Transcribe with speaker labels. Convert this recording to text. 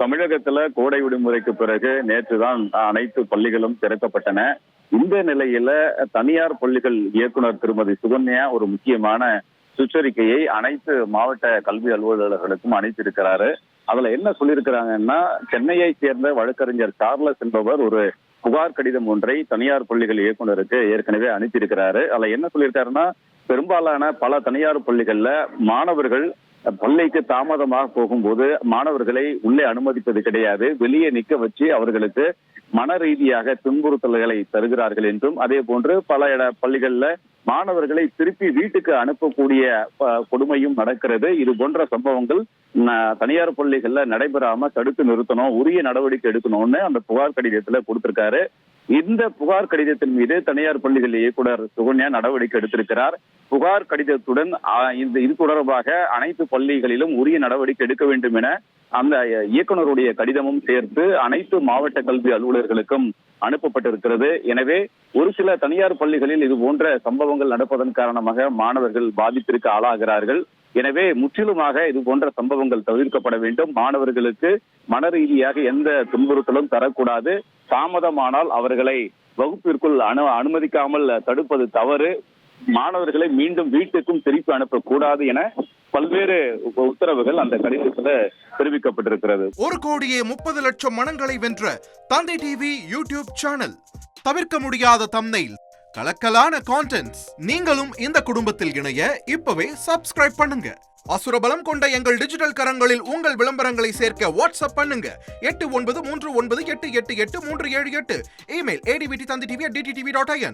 Speaker 1: தமிழகத்துல கோடை விடுமுறைக்கு பிறகு நேற்றுதான் அனைத்து பள்ளிகளும் திறக்கப்பட்டன. இந்த நிலையில தனியார் பள்ளிகள் இயக்குனர் திருமதி சுகன்யா ஒரு முக்கியமான சுற்றறிக்கையை அனைத்து மாவட்ட கல்வி அலுவலர்களுக்கும் அனுப்பியிருக்கிறாரு. அதுல என்ன சொல்லியிருக்கிறாங்கன்னா, சென்னையை சேர்ந்த வழக்கறிஞர் சார்லஸ் என்பவர் ஒரு புகார் கடிதம் ஒன்றை தனியார் பள்ளிகள் இயக்குனருக்கு ஏற்கனவே அனுப்பியிருக்கிறாரு. அதுல என்ன சொல்லியிருக்காருன்னா, பெரும்பாலான பல தனியார் பள்ளிகள்ல மாணவர்கள் பள்ளிக்கு தாமதமாக போகும்போது மாணவர்களை உள்ளே அனுமதிப்பது கிடையாது, வெளியே நிக்க வச்சு அவர்களுக்கு மன ரீதியாக துன்புறுத்தல்களை தருகிறார்கள் என்றும், அதே போன்று பல பள்ளிகள்ல மாணவர்களை திருப்பி வீட்டுக்கு அனுப்பக்கூடிய கொடுமையும் நடக்கிறது. இது போன்ற சம்பவங்கள் தனியார் பள்ளிகள்ல நடைபெறாம தடுத்து நிறுத்தணும், உரிய நடவடிக்கை எடுக்கணும்னு அந்த புகார் கடிதத்துல கொடுத்திருக்காரு. இந்த புகார் கடிதத்தின் மீது தனியார் பள்ளிகள் இயக்குனர் சுகன்யா நடவடிக்கை எடுத்திருக்கிறார். புகார் கடிதத்துடன் இது தொடர்பாக அனைத்து பள்ளிகளிலும் உரிய நடவடிக்கை எடுக்க வேண்டும் என அந்த இயக்குனருடைய கடிதமும் சேர்த்து அனைத்து மாவட்ட கல்வி அலுவலர்களுக்கும் அனுப்பப்பட்டிருக்கிறது. எனவே ஒரு சில தனியார் பள்ளிகளில் இது போன்ற சம்பவங்கள் நடப்பதன் காரணமாக மாணவர்கள் பாதிப்பிற்கு ஆளாகிறார்கள். எனவே முற்றிலுமாக இது போன்ற சம்பவங்கள் தவிர்க்கப்பட வேண்டும். மாணவர்களுக்கு மன ரீதியாக எந்த துன்புறுத்தலும் தரக்கூடாது. தாமதமானால் அவர்களை வகுப்பிற்குள் அனுமதிக்காமல் தடுப்பது தவறு. மாணவர்களை மீண்டும் வீட்டுக்கும் திருப்பி அனுப்பக்கூடாது என பல்வேறு உத்தரவுகள் அந்த கடிதத்துல தெரிவிக்கப்பட்டிருக்கிறது.
Speaker 2: 1,30,00,000 மனங்களை வென்ற தந்தை டிவி யூடியூப் சேனல். தவிர்க்க முடியாத தம்ப்நெயில், கலக்கலான கான்டென்ட்ஸ். நீங்களும் இந்த குடும்பத்தில் இணைய இப்பவே சப்ஸ்கிரைப் பண்ணுங்க. அசுரபலம் கொண்ட எங்கள் டிஜிட்டல் கரங்களில் உங்கள் விளம்பரங்களை சேர்க்க வாட்ஸ்அப் பண்ணுங்க. 8939888838. Email advttv@dttv.in.